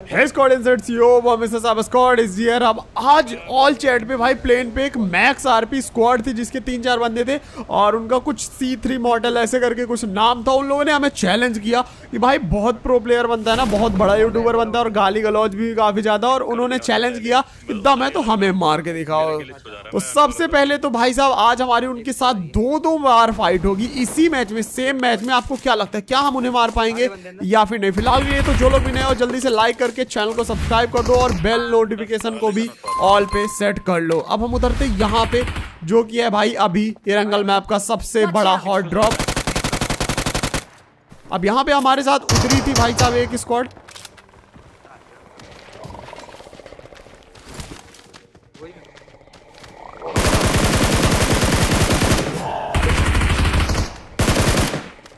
Hey Squad Inserts, yo, Mr. Saba Squad is here। अब आज all chat पे भाई प्लेन पे एक मैक्स आरपी स्क्वाड थी जिसके 3-4 बंदे थे और उनका कुछ C3 मॉडल ऐसे करके कुछ नाम था। उन लोगों ने हमें चैलेंज किया कि भाई बहुत प्रो प्लेयर बनता है ना, बहुत बड़ा यूट्यूबर बनता है और गाली गलौज भी काफी ज्यादा, और उन्होंने चैलेंज किया दम है तो हमें मार के दिखाओ। तो सबसे पहले तो भाई साहब आज हमारी उनके साथ दो बार फाइट होगी इसी मैच में, सेम मैच में। आपको क्या लगता है, क्या हम उन्हें मार पाएंगे या फिर नहीं? फिलहाल ये तो जो लोग भी नए हो जल्दी से लाइक करके चैनल को सब्सक्राइब कर दो और बेल नोटिफिकेशन को भी ऑल पे सेट कर लो। अब हम उतरते यहाँ पे, जो कि है भाई अभी एरंगल मैप का सबसे बड़ा हॉट ड्रॉप। अब यहाँ पे हमारे साथ उतरी थी भाई साहब एक स्क्वाड।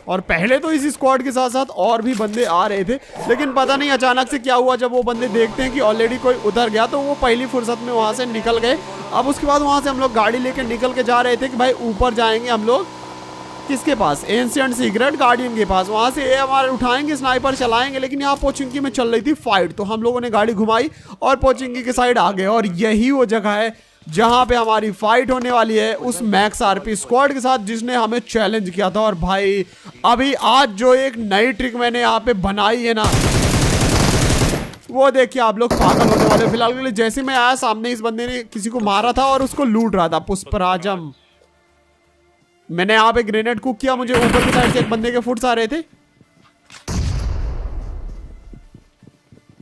और पहले तो इस स्क्वाड के साथ साथ और भी बंदे आ रहे थे, लेकिन पता नहीं अचानक से क्या हुआ, जब वो बंदे देखते हैं कि ऑलरेडी कोई उधर गया तो वो पहली फुर्सत में वहां से निकल गए। अब उसके बाद वहां से हम लोग गाड़ी लेके निकल के जा रहे थे कि भाई ऊपर जाएंगे हम लोग, किसके पास? एंशिएंट सीक्रेट गार्डियन के पास। वहां से हमारे उठाएंगे, स्नाइपर चलाएंगे। लेकिन यहाँ पोचिंकी में चल रही थी फाइट, तो हम लोगों ने गाड़ी घुमाई और पोचिंकी के साइड आ गए। और यही वो जगह है जहां पे हमारी फाइट होने वाली है उस मैक्स आरपी स्क्वाड के साथ जिसने हमें चैलेंज किया था। और भाई अभी आज जो एक नई ट्रिक मैंने यहाँ पे बनाई है ना, वो देखिए आप लोग पागल होने वाले। फिलहाल के लिए जैसे मैं आया सामने इस बंदे ने किसी को मारा था और उसको लूट रहा था, पुष्पराजम। मैंने यहाँ पे ग्रेनेड कुक किया, मुझे ऊपर की साइड से एक बंदे के फुट्स आ रहे थे।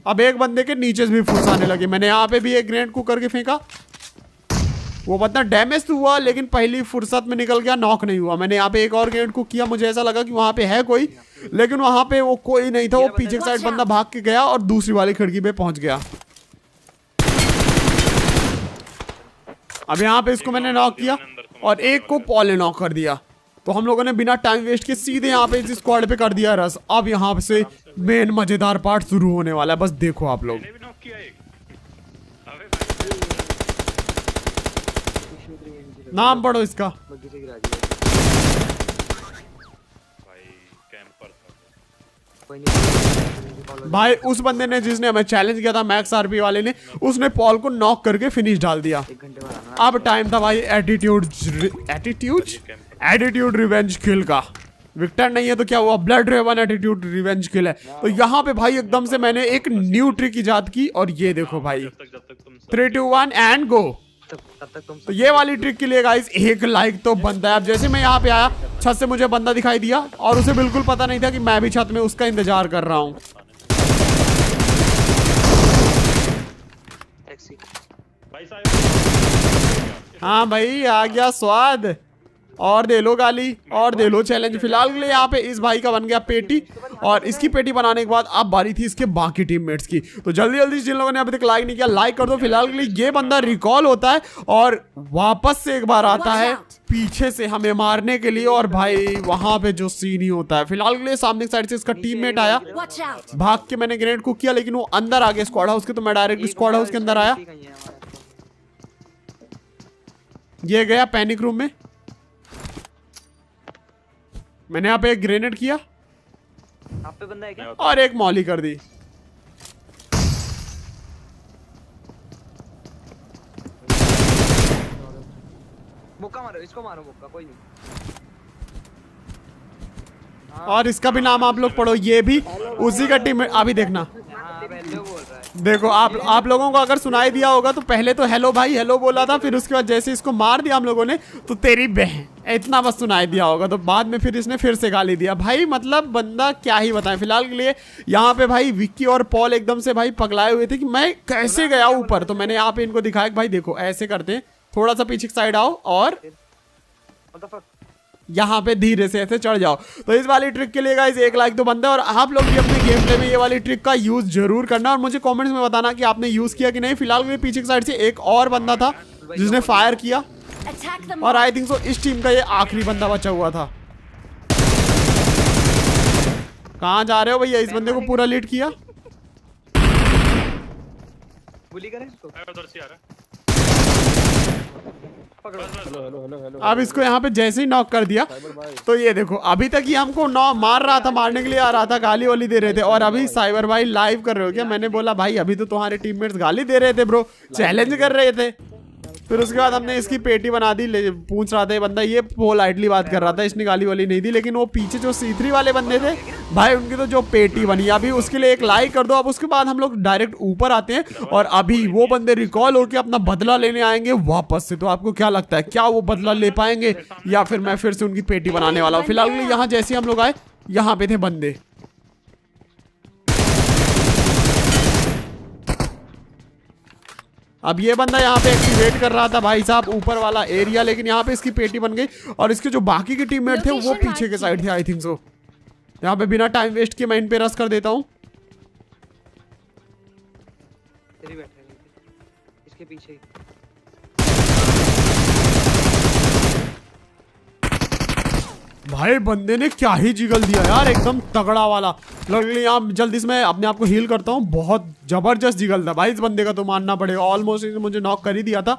अब एक बंदे के नीचे से भी फुट्स आने लगे। मैंने यहाँ पे भी एक ग्रेनेड कुक करके फेंका, वो बतना डैमेज तो हुआ लेकिन पहली फुर्सत में निकल गया, नॉक नहीं हुआ। मैंने यहाँ पे एक और ग्रेनेड कुक किया, मुझे ऐसा लगा कि वहां पे है कोई, लेकिन वहां पे वो कोई नहीं था। वो पीछे साइड बंदा भाग के गया और दूसरी वाली खिड़की पे पहुंच गया। अब यहाँ पे इसको मैंने नॉक किया और एक को पॉल ने नॉक कर दिया। तो हम लोगों ने बिना टाइम वेस्ट के सीधे यहाँ पे इस स्क्वाड पे कर दिया रस। अब यहाँ से मेन मजेदार पार्ट शुरू होने वाला है, बस देखो आप लोग। नाम पढ़ो इसका। भाई उस बंदे ने जिसने हमें चैलेंज किया था मैक्स आरपी वाले ने, उसने पॉल को नॉक करके फिनिश डाल दिया। अब टाइम था भाई एटीट्यूड रिवेंज किल का। विक्टर नहीं है तो क्या हुआ, ब्लड रेवन एटीट्यूड रिवेंज किल है। तो यहाँ पे भाई एकदम से मैंने एक न्यू ट्रिक इजाद की और ये देखो भाई 3, 2, 1 एंड गो। तो ये वाली ट्रिक के लिए गाइस एक लाइक तो बनता है। अब जैसे मैं यहाँ पे आया, छत से मुझे बंदा दिखाई दिया और उसे बिल्कुल पता नहीं था कि मैं भी छत में उसका इंतजार कर रहा हूँ। हाँ भाई आ गया स्वाद, और दे लो गाली और दे लो चैलेंज। फिलहाल के लिए यहाँ पे इस भाई का बन गया पेटी, और इसकी पेटी बनाने के बाद अब बारी थी इसके बाकी टीममेट्स की। तो जल्दी जल्दी जिन लोगों ने अभी तक लाइक नहीं किया लाइक कर दो। फिलहाल के लिए ये बंदा रिकॉल होता है और वापस से एक बार आता है पीछे से हमें मारने के लिए, और भाई वहां पे जो सीन ही होता है। फिलहाल के लिए सामने साइड से इसका टीममेट आया, भाग के मैंने ग्रेनेड कुक किया लेकिन वो अंदर आ गया स्क्वाड हाउस के, तो मैं डायरेक्ट स्क्वाड हाउस के अंदर आया। ये गया पैनिक रूम में, मैंने यहाँ पे एक ग्रेनेड किया आप पे बंदा है क्या? और एक मॉली कर दी। मुक्का मारो, इसको मारो मुक्का, कोई नहीं। और इसका भी नाम आप लोग पढ़ो, ये भी उसी का टीम। अभी देखना, देखो आप लोगों को अगर सुनाई दिया होगा तो पहले तो हेलो भाई हेलो बोला था, फिर उसके बाद जैसे इसको मार दिया हम लोगों ने तो तेरी बहन, इतना बस सुनाई दिया होगा। तो बाद में फिर इसने फिर से गाली दिया। भाई मतलब बंदा क्या ही बताएं। फिलहाल के लिए यहाँ पे भाई विक्की और पॉल एकदम से भाई पगलाए हुए थे कि मैं कैसे गया ऊपर। तो मैंने यहाँ पे इनको दिखाया कि भाई देखो ऐसे करते हैं, थोड़ा सा पीछे साइड आओ और यहाँ पे धीरे से ऐसे चढ़ जाओ। तो इस वाली ट्रिक के लिए गाइस एक लाइक तो बनता है, और आप लोग भी अपने गेम प्ले में ये वाली ट्रिक का यूज जरूर करना और मुझे कमेंट्स में बताना कि आपने यूज किया कि नहीं। फिलहाल के पीछे की साइड से एक और बंदा था जिसने फायर किया, और आई थिंक सो इस टीम का ये आखिरी बंदा बचा हुआ था। कहाँ जा रहे हो भैया? इस बंदे को पूरा लीड किया। गोली करें इसको। पकड़ो। Hello hello hello hello. अब इसको यहाँ पे जैसे ही नॉक कर दिया साइबर भाई तो ये देखो अभी तक ये हमको नॉक मार रहा था, मारने के लिए आ रहा था, गाली वाली दे रहे थे। और अभी साइबर भाई लाइव कर रहे हो क्या? मैंने बोला भाई अभी तो तुम्हारे टीममेट्स गाली दे रहे थे ब्रो, चैलेंज कर रहे थे। फिर उसके बाद हमने इसकी पेटी बना दी। पूछ रहा था ये बंदा, ये पोलाइटली बात कर रहा था, इसने गाली वाली नहीं दी। लेकिन वो पीछे जो C3 वाले बंदे थे भाई, उनकी तो जो पेटी बनी, अभी उसके लिए एक लाइक कर दो। अब उसके बाद हम लोग डायरेक्ट ऊपर आते हैं और अभी वो बंदे रिकॉल होके अपना बदला लेने आएंगे वापस से। तो आपको क्या लगता है, क्या वो बदला ले पाएंगे या फिर मैं फिर से उनकी पेटी बनाने वाला हूँ? फिलहाल यहाँ जैसे हम लोग आए, यहाँ पे थे बंदे। अब ये बंदा यहाँ पे एक्टिवेट कर रहा था भाई साहब ऊपर वाला एरिया, लेकिन यहाँ पे इसकी पेटी बन गई। और इसके जो बाकी के टीममेट थे वो पीछे के साइड थे आई थिंक सो। यहाँ पे बिना टाइम वेस्ट किए मैं इन पे रश कर देता हूँ। तेरी बैठ रही इसके पीछे ही। भाई बंदे ने क्या ही जिगल दिया यार, एकदम तगड़ा वाला। लगली यहाँ जल्दी से मैं अपने आप को हील करता हूँ। बहुत जबरदस्त जिगल था भाई इस बंदे का, तो मानना पड़ेगा। ऑलमोस्ट मुझे नॉक कर ही दिया था।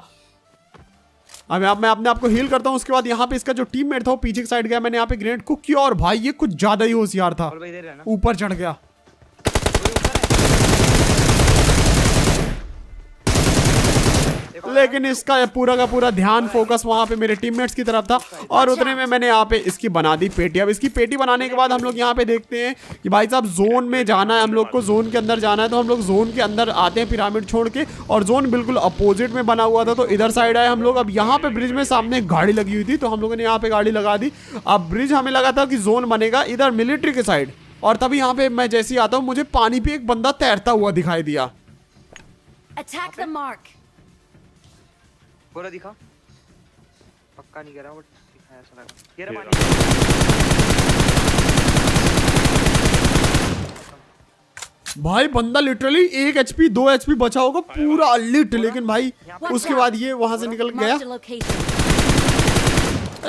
अब मैं अपने आप को हील करता हूँ। उसके बाद यहाँ पे इसका जो टीममेट था वो पीछे की साइड गया, मैंने यहाँ पे ग्रेनेड कुक किया और भाई ये कुछ ज्यादा ही होशियार था, और भाई इधर रहना। ऊपर चढ़ गया। लेकिन इसका पूरा का पूरा ध्यान फोकस वहां पे मेरे टीममेट्स की तरफ था। और उतने में मैंने यहाँ पे इसकी बना दी पेटी। अब इसकी पेटी बनाने के बाद हम लोग यहाँ पे देखते हैं कि भाई साहब जोन में जाना है, हम लोग को जोन के अंदर जाना है। तो हम लोग जोन के अंदर आते हैं पिरामिड छोड़ के, और जोन बिल्कुल अपोजिट में बना हुआ था। तो इधर साइड आए हम लोग। अब यहाँ पे ब्रिज में सामने एक गाड़ी लगी हुई थी, तो हम लोगों ने यहाँ पे गाड़ी लगा दी। अब ब्रिज हमें लगा था कि जोन बनेगा इधर मिलिट्री के साइड, और तभी यहाँ पे मैं जैसे ही आता हूँ मुझे पानी पे एक बंदा तैरता हुआ दिखाई दिया। Attack the mark. पूरा दिखा, पक्का नहीं कर रहा बट दिखाया ऐसा लगा। ये रहा पानी। भाई बंदा लिटरली 1 HP 2 HP बचा होगा पूरा अलिट, लेकिन भाई उसके बाद ये वहां से निकल गया। Marked a location.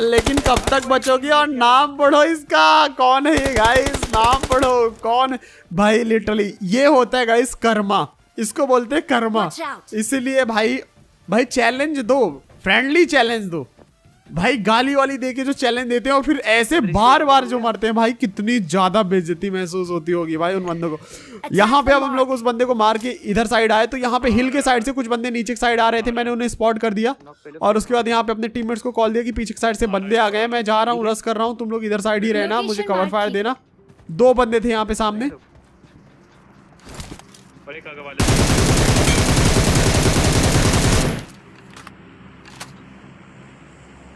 लेकिन कब तक बचोगी? और नाम पढ़ो इसका, कौन है ये गाइस? नाम पढ़ो कौन भाई। लिटरली ये होता है गाइस कर्मा, इसको बोलते हैं कर्मा। Watch out. इसीलिए भाई चैलेंज दो, फ्रेंडली चैलेंज दो भाई। गाली वाली देके जो चैलेंज देते हैं और फिर ऐसे बार बार जो मरते हैं भाई, कितनी ज्यादा बेइज्जती महसूस होती होगी भाई उन बंदों को। यहाँ पे अब हम लोग उस बंदे को मार के इधर साइड आए, तो यहाँ पे हिल के साइड से कुछ बंदे नीचे की साइड आ रहे थे, मैंने उन्हें स्पॉट कर दिया। और उसके बाद यहाँ पे अपने टीममेट्स को कॉल दिया कि पीछे की साइड से बंदे आ गए, मैं जा रहा हूँ, रश कर रहा हूँ, तुम लोग इधर साइड ही रहना, मुझे कवर फायर देना। 2 बंदे थे यहाँ पे सामने।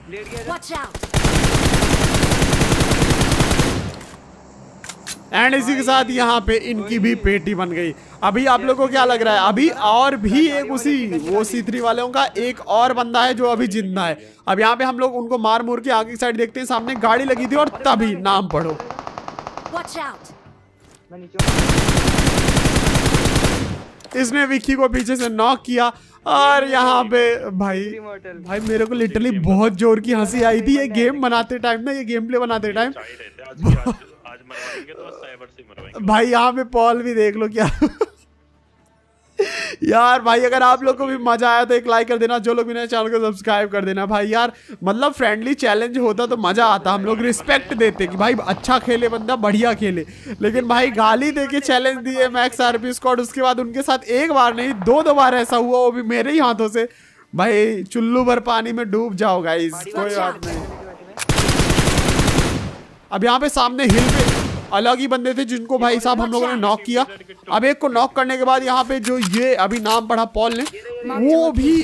लेट गया। Watch out. एंड इसी के साथ यहाँ पे इनकी भी पेटी बन गई। अभी आप लोगों को क्या लग रहा है? अभी और भी एक उसी वो C3 वालों का एक और बंदा है जो अभी जिंदा है। अब यहाँ पे हम लोग उनको मार मुर के आगे की साइड देखते हैं, सामने गाड़ी लगी थी और तभी नाम पढ़ो। Watch out. मैं नीचे हूँ। इसने विक्की को पीछे से नॉक किया। और यहाँ पे भाई मेरे को लिटरली बहुत जोर की हंसी आई थी ये गेम बनाते टाइम ना, ये गेम प्ले बनाते टाइम। भाई यहाँ पे पॉल भी देख लो क्या यार भाई अगर आप लोग को भी मजा आया तो एक लाइक कर देना, जो लोग भी नए चैनल को सब्सक्राइब कर देना भाई। यार मतलब फ्रेंडली चैलेंज होता तो मजा आता, हम लोग रिस्पेक्ट देते कि भाई अच्छा खेले बंदा, बढ़िया खेले। लेकिन भाई गाली देके चैलेंज दिए मैक्स आरपी स्क्वाड, उसके बाद उनके साथ एक बार नहीं 2 बार ऐसा हुआ, वो भी मेरे ही हाथों से। भाई चुल्लू भर पानी में डूब जाओ गाइस, कोई बात नहीं। अब यहाँ पे सामने हिल पे अलग ही बंदे थे जिनको भाई साहब हम लोगों ने नॉक किया। अब एक को नॉक करने के बाद यहाँ पे जो ये अभी नाम पढ़ा पॉल ने,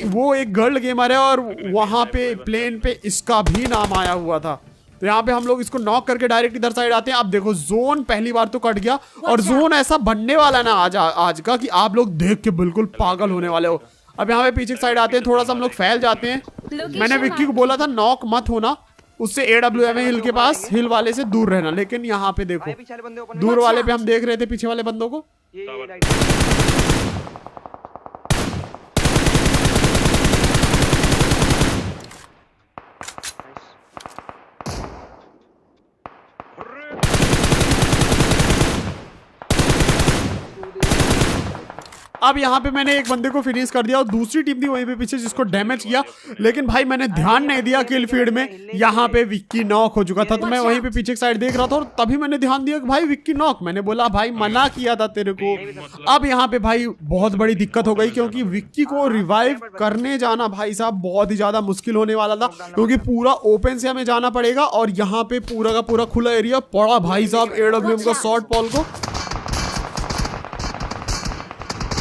वो एक गर्ल गेमर है और वहां पे प्लेन पे इसका भी नाम आया हुआ था। तो यहाँ पे हम लोग इसको नॉक करके डायरेक्ट इधर साइड आते हैं। अब देखो जोन पहली बार तो कट गया, और जोन ऐसा बनने वाला ना आज का कि आप लोग देख के बिल्कुल पागल होने वाले हो। अब यहाँ पे पीछे साइड आते हैं, थोड़ा सा हम लोग फैल जाते हैं। मैंने विक्की को बोला था नॉक मत होना, उससे AWM हिल के पास, हिल वाले से दूर रहना। लेकिन यहाँ पे देखो दूर वाले पे हम देख रहे थे पीछे वाले बंदों को। ये अब यहाँ पे मैंने एक बंदे को फिनिश कर दिया और दूसरी टीम थी वहीं पे पीछे जिसको डैमेज किया, लेकिन भाई मैंने ध्यान नहीं दिया किल फीड में, यहाँ पे विक्की नॉक हो चुका था। तो मैं वहीं पे पीछे साइड देख रहा था और तभी मैंने ध्यान दिया कि भाई विक्की नॉक। मैंने बोला भाई मना किया था तेरे को। अब यहाँ पे भाई बहुत बड़ी दिक्कत हो गई क्योंकि विक्की को रिवाइव करने जाना भाई साहब बहुत ही ज्यादा मुश्किल होने वाला था, क्योंकि पूरा ओपन से हमें जाना पड़ेगा और यहाँ पे पूरा का पूरा खुला एरिया पड़ा भाई साहब AWM का शॉर्ट पॉल को।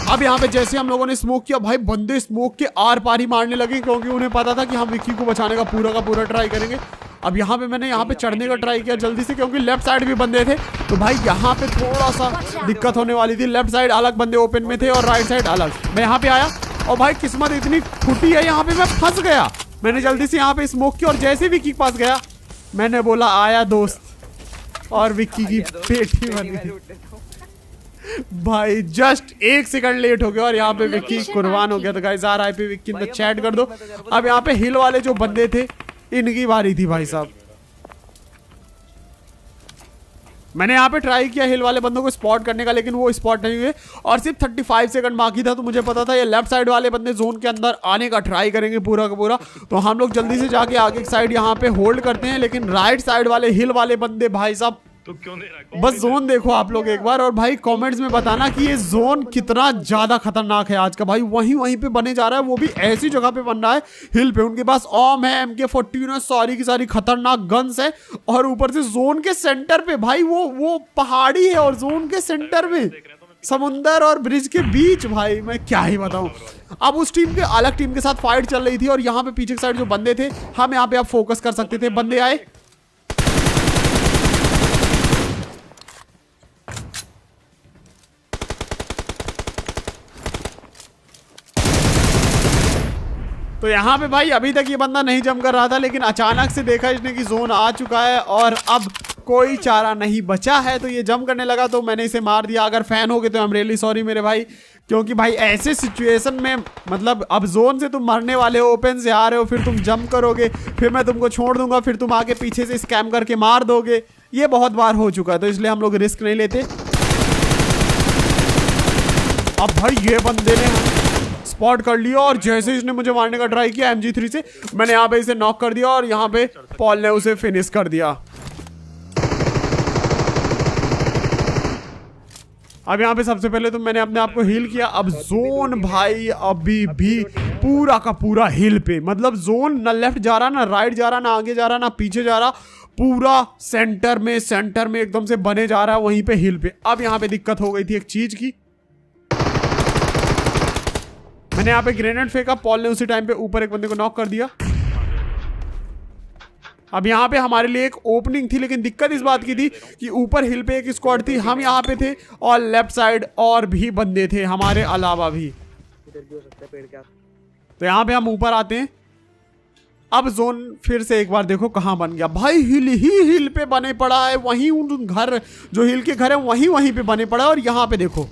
अब यहाँ पे जैसे हम लोगों ने स्मोक किया भाई बंदे स्मोक के आर पार ही मारने लगे, क्योंकि उन्हें पता था कि हम विक्की को बचाने का पूरा ट्राई करेंगे। अब यहाँ पे मैंने यहाँ पे चढ़ने का ट्राई किया जल्दी से, क्योंकि लेफ्ट साइड भी बंदे थे, तो भाई यहाँ पे थोड़ा सा दिक्कत होने वाली थी। लेफ्ट साइड अलग बंदे ओपन में थे और राइट साइड अलग। मैं यहाँ पे आया और भाई किस्मत इतनी फूटी है, यहाँ पे मैं फंस गया। मैंने जल्दी से यहाँ पे स्मोक किया और जैसे विक्की के पास गया मैंने बोला आया दोस्त, और विक्की की पेटी बन गई भाई। जस्ट 1 सेकंड लेट हो गया और यहाँ पे विक्की कुर्बान हो गया। तो गाइस RIP विक्की में चैट कर दो। अब यहाँ पे हिल वाले जो बंदे थे इनकी बारी थी भाई साहब। मैंने यहाँ पे ट्राई किया हिल वाले बंदों को स्पॉट करने का, लेकिन वो स्पॉट नहीं हुए और सिर्फ 35 सेकंड बाकी था। तो मुझे पता था ये लेफ्ट साइड वाले बंदे जोन के अंदर आने का ट्राई करेंगे पूरा का पूरा। तो हम लोग जल्दी से जाके आगे की साइड यहाँ पे होल्ड करते हैं, लेकिन राइट साइड वाले हिल वाले बंदे भाई साहब तो क्यों दे रहा? बस जोन देखो आप लोग एक बार, और भाई कमेंट्स में बताना कि ये जोन कितना ज्यादा खतरनाक है आज का। भाई वहीं पे बने जा रहा है, वो भी ऐसी जगह पे बन रहा है हिल पे। उनके पास ओम है, MK14 है, सारी की सारी खतरनाक गन्स है, और ऊपर से जोन के सेंटर पे भाई वो पहाड़ी है और जोन के सेंटर में समुंदर और ब्रिज के बीच। भाई मैं क्या ही बताऊं। अब उस टीम के अलग टीम के साथ फाइट चल रही थी और यहाँ पे पीछे की साइड जो बंदे थे हम यहाँ पे आप फोकस कर सकते थे। बंदे आए, तो यहाँ पे भाई अभी तक ये बंदा नहीं जम कर रहा था, लेकिन अचानक से देखा इसने कि जोन आ चुका है और अब कोई चारा नहीं बचा है, तो ये जम करने लगा। तो मैंने इसे मार दिया। अगर फैन हो गए तो आई एम रियली सॉरी मेरे भाई, क्योंकि भाई ऐसे सिचुएशन में मतलब अब जोन से तुम मरने वाले हो, ओपन से आ रहे हो, फिर तुम जंप करोगे, फिर मैं तुमको छोड़ दूंगा, फिर तुम आगे पीछे से स्कैम करके मार दोगे। ये बहुत बार हो चुका है, तो इसलिए हम लोग रिस्क नहीं लेते। अब भाई ये बंदे ने स्पॉट कर लिया और जैसे इसने मुझे मारने का ट्राई किया MG3 से, मैंने यहाँ पे इसे नॉक कर दिया और यहाँ पे पॉल ने उसे फिनिश कर दिया। अब यहाँ पे सबसे पहले तो मैंने अपने आप को हील किया। अब जोन भाई अभी भी पूरा का पूरा हिल पे, मतलब जोन ना लेफ्ट जा रहा, ना राइट जा रहा, ना आगे जा रहा, ना पीछे जा रहा, पूरा सेंटर में एकदम से बने जा रहा है वहीं पे हिल पे। अब यहाँ पे दिक्कत हो गई थी एक चीज की, मैंने यहाँ पे ग्रेनेड फेंका, पॉल ने उसी टाइम पे ऊपर एक बंदे को नॉक कर दिया। अब यहाँ पे हमारे लिए एक ओपनिंग थी, लेकिन दिक्कत इस बात की थी कि ऊपर हिल पे एक स्क्वाड थी, हम यहाँ पे थे और लेफ्ट साइड और भी बंदे थे हमारे अलावा भी। तो यहाँ पे हम ऊपर आते हैं। अब जोन फिर से एक बार देखो कहाँ बन गया भाई, हिल पे बने पड़ा है, वहीं उन घर जो हिल के घर है वहीं पे बने पड़ा है। और यहाँ पे देखो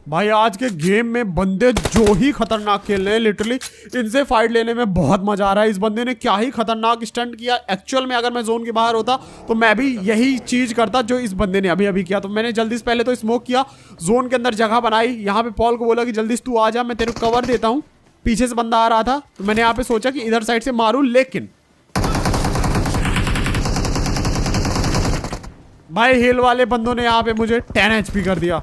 भाई आज के गेम में बंदे जो ही खतरनाक खेल रहे हैं, लिटरली इनसे फाइट लेने में बहुत मजा आ रहा है। इस बंदे ने क्या ही खतरनाक स्टंट किया। एक्चुअल में अगर मैं जोन के बाहर होता तो मैं भी यही चीज करता जो इस बंदे ने अभी किया। तो मैंने जल्दी से पहले तो स्मोक किया, जोन के अंदर जगह बनाई, यहाँ पे पॉल को बोला कि जल्दी से तू आ जा, मैं तेरे को कवर देता हूँ। पीछे से बंदा आ रहा था तो मैंने यहाँ पे सोचा कि इधर साइड से मारूं, लेकिन भाई हिल वाले बंदों ने यहाँ पे मुझे 10 HP कर दिया।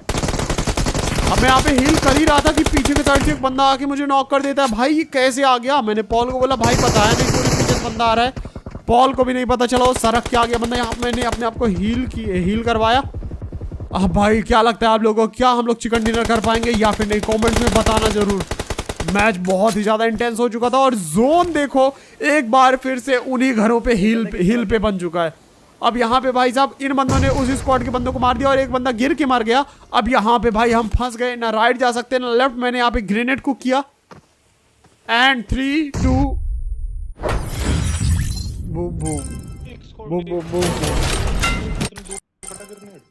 अब मैं यहाँ पे हील कर ही रहा था कि पीछे के साइड से एक बंदा आके मुझे नॉक कर देता है। भाई ये कैसे आ गया? मैंने पॉल को बोला भाई पता है नहीं, पूरे पीछे से बंदा आ रहा है। पॉल को भी नहीं पता चला, वो सड़क के आ गया बंदा। यहाँ मैंने अपने आप को हील करवाया। अब भाई क्या लगता है आप लोगों को, क्या हम लोग चिकन डिनर कर पाएंगे या फिर नहीं? कॉमेंट्स में बताना जरूर। मैच बहुत ही ज्यादा इंटेंस हो चुका था और जोन देखो एक बार फिर से उन्हीं घरों पे हिल पे बन चुका है। अब यहाँ पे भाई साहब इन बंदों ने उस स्क्वाड के बंदों को मार दिया और एक बंदा गिर के मर गया। अब यहाँ पे भाई हम फंस गए, ना राइट जा सकते ना लेफ्ट। मैंने यहाँ पे ग्रेनेड कुक किया and 3 2 boom boom boom boom boom.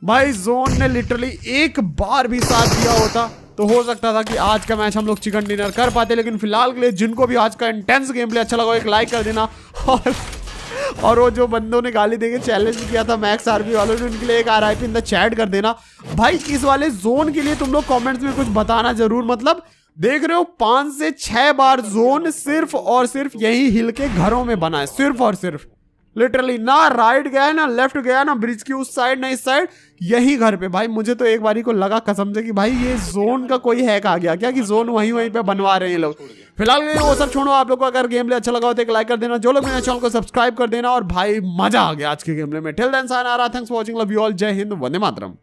भाई जोन ने लिटरली एक बार भी साथ दिया होता तो हो सकता था कि आज का मैच हम लोग चिकन डिनर कर पाते। लेकिन फिलहाल के लिए जिनको भी आज का इंटेंस गेम प्ले अच्छा लगा एक लाइक कर देना और वो जो बंदों ने गाली देके चैलेंज किया था मैक्स आरपी वालों ने, उनके लिए एक RIP इन द चैट कर देना भाई। इस वाले जोन के लिए तुम लोग कमेंट्स में कुछ बताना जरूर। मतलब देख रहे हो 5 से 6 बार जोन सिर्फ और सिर्फ यही हिल के घरों में बना है, सिर्फ और सिर्फ लिटरली। ना राइट गया ना लेफ्ट गया, ना ब्रिज की उस साइड ना इस साइड, यही घर पे भाई। मुझे तो एक बारी को लगा कसम से कि भाई ये जोन का कोई हैक आ गया क्या, कि जोन वहीं वहीं पे बनवा रहे हैं लोग। फिलहाल वो सब छोड़ो, आप लोग को अगर गेम प्ले अच्छा लगा हो तो एक लाइक कर देना, जो लोग मेरे चैनल को सब्सक्राइब कर देना। और भाई मजा आ गया आज के गेम प्ले में। Till then sayonara, thanks for watching, love you all, जय हिंद, वंदे मातरम।